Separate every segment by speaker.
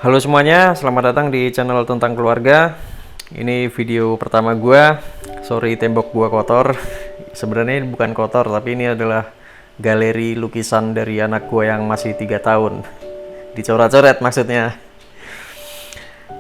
Speaker 1: Halo semuanya, selamat datang di channel tentang keluarga. Ini video pertama gua. Sorry tembok gua kotor. Sebenarnya ini bukan kotor, tapi ini adalah galeri lukisan dari anak gua yang masih 3 tahun. Dicoret-coret maksudnya.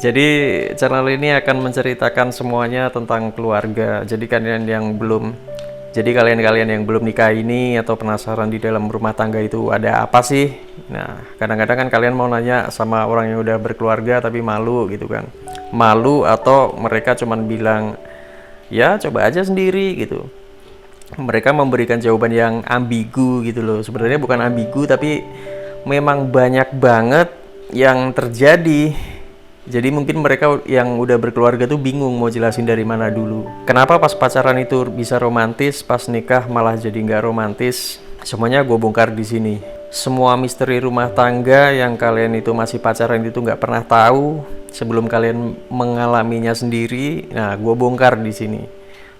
Speaker 1: Jadi channel ini akan menceritakan semuanya tentang keluarga. Jadi kalian-kalian yang belum nikah ini atau penasaran di dalam rumah tangga itu ada apa sih? Nah, kadang-kadang kan kalian mau nanya sama orang yang udah berkeluarga tapi malu gitu kan. Malu atau mereka cuman bilang, "Ya, coba aja sendiri" gitu. Mereka memberikan jawaban yang ambigu gitu loh. Sebenarnya bukan ambigu tapi memang banyak banget yang terjadi. Jadi mungkin mereka yang udah berkeluarga tuh bingung mau jelasin dari mana dulu. Kenapa pas pacaran itu bisa romantis, pas nikah malah jadi nggak romantis? Semuanya gue bongkar di sini. Semua misteri rumah tangga yang kalian itu masih pacaran itu nggak pernah tahu sebelum kalian mengalaminya sendiri. Nah, gue bongkar di sini.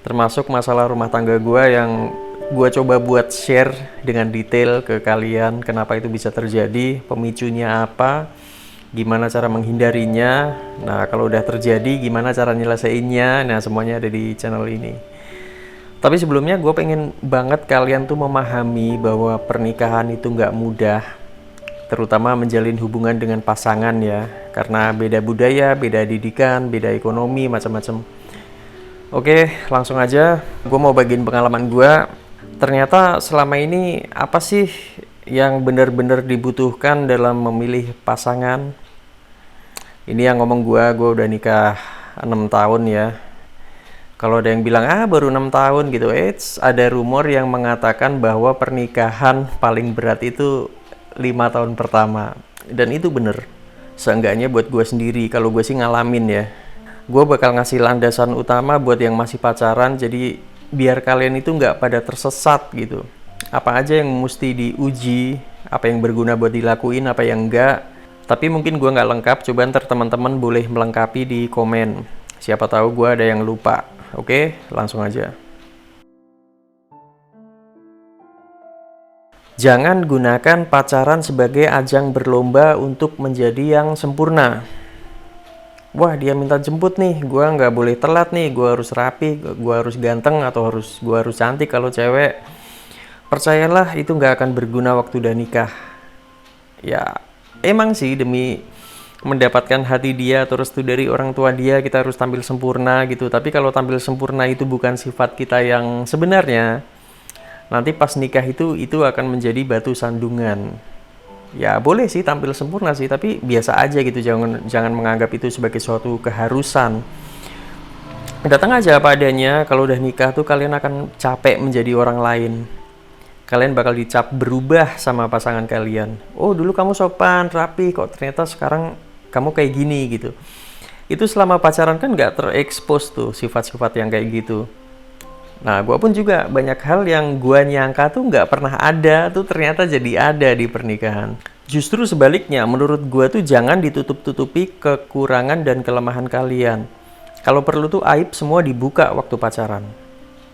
Speaker 1: Termasuk masalah rumah tangga gue yang gue coba buat share dengan detail ke kalian. Kenapa itu bisa terjadi? Pemicunya apa? Gimana cara menghindarinya. Nah, kalau udah terjadi gimana cara nyelesainnya. Nah, semuanya ada di channel ini. Tapi sebelumnya gue pengen banget kalian tuh memahami bahwa pernikahan itu nggak mudah, terutama menjalin hubungan dengan pasangan ya, karena beda budaya, beda didikan, beda ekonomi, macam-macam. Oke, langsung aja gue mau bagiin pengalaman gue. Ternyata selama ini apa sih yang benar-benar dibutuhkan dalam memilih pasangan? Ini yang ngomong gue udah nikah 6 tahun ya. Kalau ada yang bilang baru 6 tahun gitu, ada rumor yang mengatakan bahwa pernikahan paling berat itu 5 tahun pertama. Dan itu bener, seenggaknya buat gue sendiri. Kalau gue sih ngalamin ya, gue bakal ngasih landasan utama buat yang masih pacaran. Jadi biar kalian itu nggak pada tersesat gitu. Apa aja yang mesti diuji, apa yang berguna buat dilakuin, apa yang enggak. Tapi mungkin gue nggak lengkap, coba ntar teman-teman boleh melengkapi di komen. Siapa tahu gue ada yang lupa. Oke, langsung aja. Jangan gunakan pacaran sebagai ajang berlomba untuk menjadi yang sempurna. Wah, dia minta jemput nih, gue nggak boleh telat nih, gue harus rapi, gue harus ganteng, atau gue harus cantik kalau cewek. Percayalah, itu nggak akan berguna waktu udah nikah. Ya, emang sih demi mendapatkan hati dia atau restu dari orang tua dia kita harus tampil sempurna gitu. Tapi kalau tampil sempurna itu bukan sifat kita yang sebenarnya, nanti pas nikah itu akan menjadi batu sandungan. Ya boleh sih tampil sempurna sih, tapi biasa aja gitu. Jangan menganggap itu sebagai suatu keharusan. Datang aja apa adanya. Kalau udah nikah tuh kalian akan capek menjadi orang lain. Kalian bakal dicap berubah sama pasangan kalian. Oh, dulu kamu sopan, rapi, kok ternyata sekarang kamu kayak gini gitu. Itu selama pacaran kan nggak terekspos tuh sifat-sifat yang kayak gitu. Nah, gue pun juga banyak hal yang gue nyangka tuh nggak pernah ada, tuh ternyata jadi ada di pernikahan. Justru sebaliknya, menurut gue tuh jangan ditutup-tutupi kekurangan dan kelemahan kalian. Kalau perlu tuh aib semua dibuka waktu pacaran.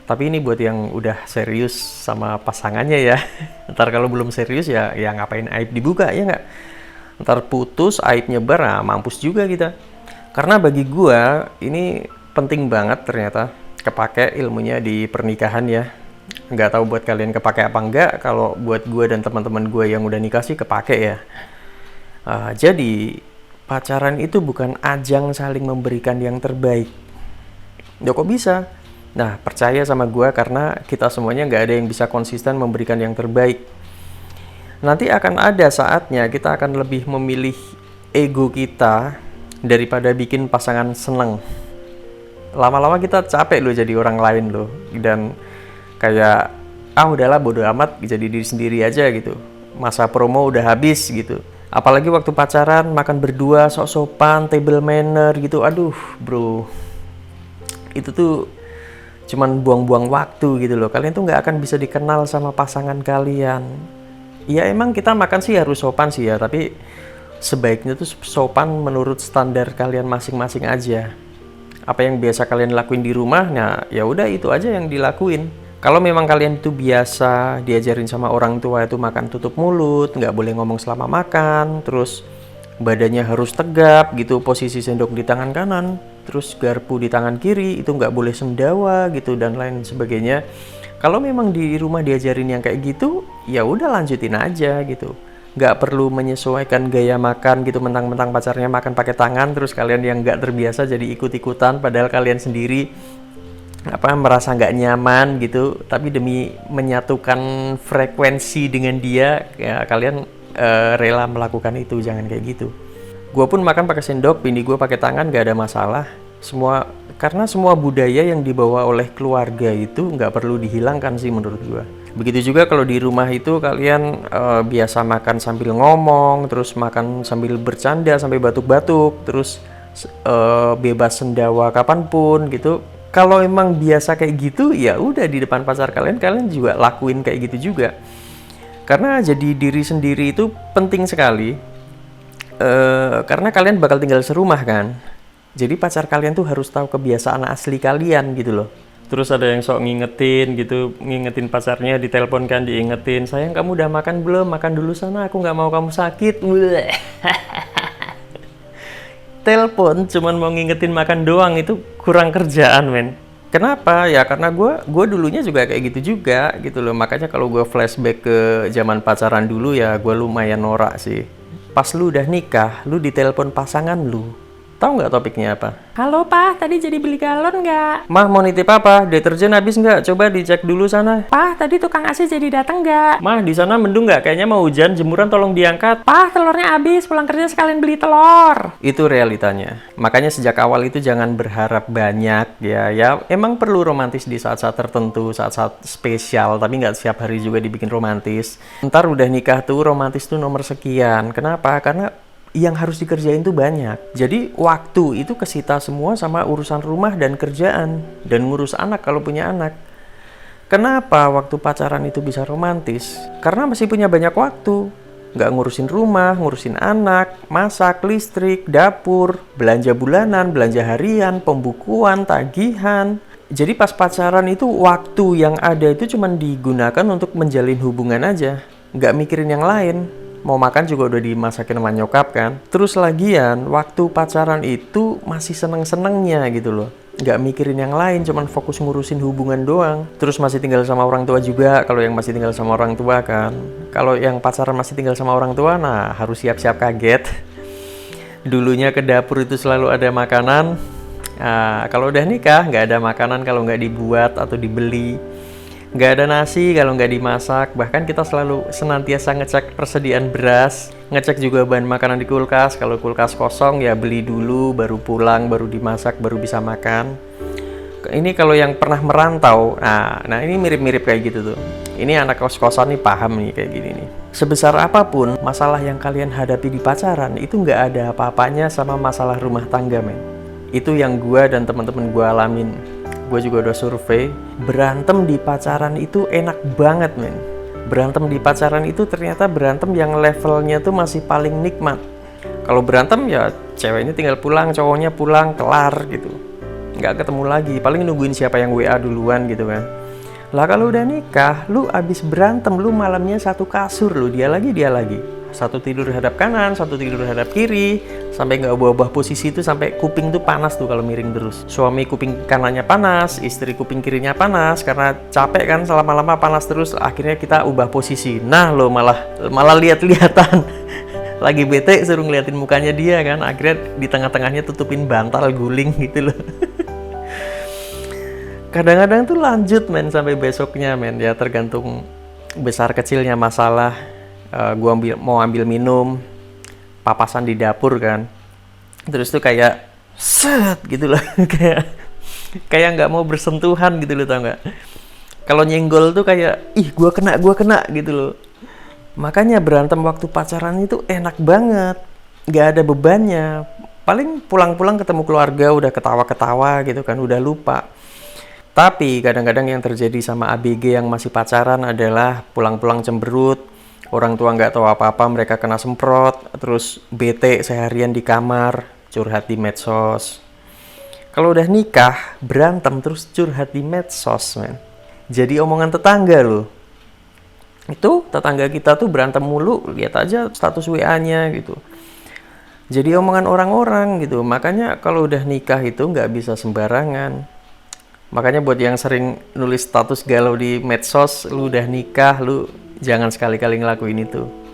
Speaker 1: Tapi ini buat yang udah serius sama pasangannya ya. Ntar kalau belum serius ya ngapain aib dibuka ya nggak? Ntar putus, aib nyebar, nah mampus juga kita. Karena bagi gua ini penting banget ternyata kepake ilmunya di pernikahan ya. Nggak tahu buat kalian kepake apa enggak. Kalau buat gua dan teman-teman gua yang udah nikah sih kepake ya. Jadi pacaran itu bukan ajang saling memberikan yang terbaik. Ya kok bisa? Nah, percaya sama gue karena kita semuanya nggak ada yang bisa konsisten memberikan yang terbaik. Nanti akan ada saatnya kita akan lebih memilih ego kita daripada bikin pasangan seneng. Lama-lama kita capek loh jadi orang lain loh. Dan kayak, udahlah bodo amat jadi diri sendiri aja gitu. Masa promo udah habis gitu. Apalagi waktu pacaran, makan berdua, sok-sopan, table manner gitu. Aduh bro, itu tuh cuman buang-buang waktu gitu loh. Kalian tuh nggak akan bisa dikenal sama pasangan kalian. Ya emang kita makan sih harus sopan sih ya, tapi sebaiknya tuh sopan menurut standar kalian masing-masing aja. Apa yang biasa kalian lakuin di rumah, nah ya udah itu aja yang dilakuin. Kalau memang kalian itu biasa diajarin sama orang tua itu makan tutup mulut, nggak boleh ngomong selama makan, terus badannya harus tegap gitu, posisi sendok di tangan kanan, terus garpu di tangan kiri, itu nggak boleh sendawa gitu dan lain sebagainya. Kalau memang di rumah diajarin yang kayak gitu, ya udah lanjutin aja gitu. Nggak perlu menyesuaikan gaya makan gitu, mentang-mentang pacarnya makan pakai tangan, terus kalian yang nggak terbiasa jadi ikut-ikutan, padahal kalian sendiri merasa nggak nyaman gitu, tapi demi menyatukan frekuensi dengan dia, ya kalian rela melakukan itu. Jangan kayak gitu. Gue pun makan pakai sendok, bini gue pakai tangan, gak ada masalah. Karena semua budaya yang dibawa oleh keluarga itu nggak perlu dihilangkan sih menurut gue. Begitu juga kalau di rumah itu kalian biasa makan sambil ngomong, terus makan sambil bercanda sampai batuk-batuk, terus bebas sendawa kapanpun gitu. Kalau emang biasa kayak gitu, ya udah di depan pacar kalian juga lakuin kayak gitu juga. Karena jadi diri sendiri itu penting sekali, karena kalian bakal tinggal serumah kan. Jadi pacar kalian tuh harus tahu kebiasaan asli kalian gitu loh. Terus ada yang sok ngingetin gitu, ngingetin pacarnya, ditelepon kan, diingetin, sayang kamu udah makan belum? Makan dulu sana, aku nggak mau kamu sakit. Telepon cuman mau ngingetin makan doang, itu kurang kerjaan men. Kenapa? Ya karena gue dulunya juga kayak gitu juga gitu loh. Makanya kalau gue flashback ke zaman pacaran dulu, ya gue lumayan norak sih. Pas lu udah nikah, lu ditelepon pasangan lu. Tahu nggak topiknya apa? Halo Pak, tadi jadi beli galon nggak? Mah mau nitip apa? Deterjen habis nggak? Coba dicek dulu sana. Pak, tadi tukang AC jadi datang nggak? Mah di sana mendung nggak? Kayaknya mau hujan, jemuran tolong diangkat. Pak, telurnya habis, pulang kerja sekalian beli telur. Itu realitanya. Makanya sejak awal itu jangan berharap banyak ya. Ya emang perlu romantis di saat-saat tertentu, saat-saat spesial, tapi nggak setiap hari juga dibikin romantis. Ntar udah nikah tuh romantis tuh nomor sekian. Kenapa? Karena yang harus dikerjain tuh banyak. Jadi waktu itu kesita semua sama urusan rumah dan kerjaan, dan ngurus anak kalau punya anak. Kenapa waktu pacaran itu bisa romantis? Karena masih punya banyak waktu. Nggak ngurusin rumah, ngurusin anak, masak, listrik, dapur, belanja bulanan, belanja harian, pembukuan, tagihan. Jadi pas pacaran itu waktu yang ada itu cuma digunakan untuk menjalin hubungan aja. Nggak mikirin yang lain. Mau makan juga udah dimasakin sama nyokap kan. Terus lagian waktu pacaran itu masih seneng-senengnya gitu loh, nggak mikirin yang lain, cuman fokus ngurusin hubungan doang. Terus masih tinggal sama orang tua juga, kalau yang masih tinggal sama orang tua kan. Kalau yang pacaran masih tinggal sama orang tua, nah harus siap-siap kaget. Dulunya ke dapur itu selalu ada makanan. Nah, kalau udah nikah nggak ada makanan kalau nggak dibuat atau dibeli. Nggak ada nasi kalau nggak dimasak. Bahkan kita selalu senantiasa ngecek persediaan beras, ngecek juga bahan makanan di kulkas. Kalau kulkas kosong ya beli dulu, baru pulang, baru dimasak, baru bisa makan. Ini kalau yang pernah merantau, nah ini mirip-mirip kayak gitu tuh. Ini anak kos-kosan nih paham nih kayak gini nih. Sebesar apapun masalah yang kalian hadapi di pacaran, itu nggak ada apa-apanya sama masalah rumah tangga men. Itu yang gue dan teman-teman gue alamin. Gue juga udah survei, berantem di pacaran itu enak banget men. Berantem di pacaran itu ternyata berantem yang levelnya tuh masih paling nikmat. Kalau berantem ya ceweknya tinggal pulang, cowoknya pulang, kelar gitu. Nggak ketemu lagi, paling nungguin siapa yang WA duluan gitu kan. Lah kalau udah nikah, lu abis berantem, lu malamnya satu kasur, lu dia lagi. Satu tidur hadap kanan, satu tidur hadap kiri, sampai nggak ubah-ubah posisi itu, sampai kuping tuh panas tuh kalau miring terus. Suami kuping kanannya panas, istri kuping kirinya panas, karena capek kan selama-lama panas terus. Akhirnya kita ubah posisi. Nah lo malah lihat-lihatan. Lagi bete suruh ngeliatin mukanya dia kan. Akhirnya di tengah-tengahnya tutupin bantal guling gitu loh. Kadang-kadang tuh lanjut men sampai besoknya men. Ya tergantung besar kecilnya masalah. Gua mau ambil minum, papasan di dapur kan, terus tuh kayak set gitu loh. kayak nggak mau bersentuhan gitu loh, tau nggak? Kalau nyenggol tuh kayak gua kena gitu loh. Makanya berantem waktu pacaran itu enak banget, nggak ada bebannya. Paling pulang-pulang ketemu keluarga udah ketawa-ketawa gitu kan, udah lupa. Tapi kadang-kadang yang terjadi sama ABG yang masih pacaran adalah pulang-pulang cemberut. Orang tua nggak tahu apa-apa, mereka kena semprot, terus bete seharian di kamar, curhat di medsos. Kalau udah nikah, berantem terus curhat di medsos, men. Jadi omongan tetangga loh. Itu tetangga kita tuh berantem mulu, lihat aja status WA-nya gitu. jadi omongan orang-orang gitu. Makanya kalau udah nikah itu nggak bisa sembarangan. Makanya buat yang sering nulis status galau di medsos, lu udah nikah, lu jangan sekali-kali ngelakuin itu.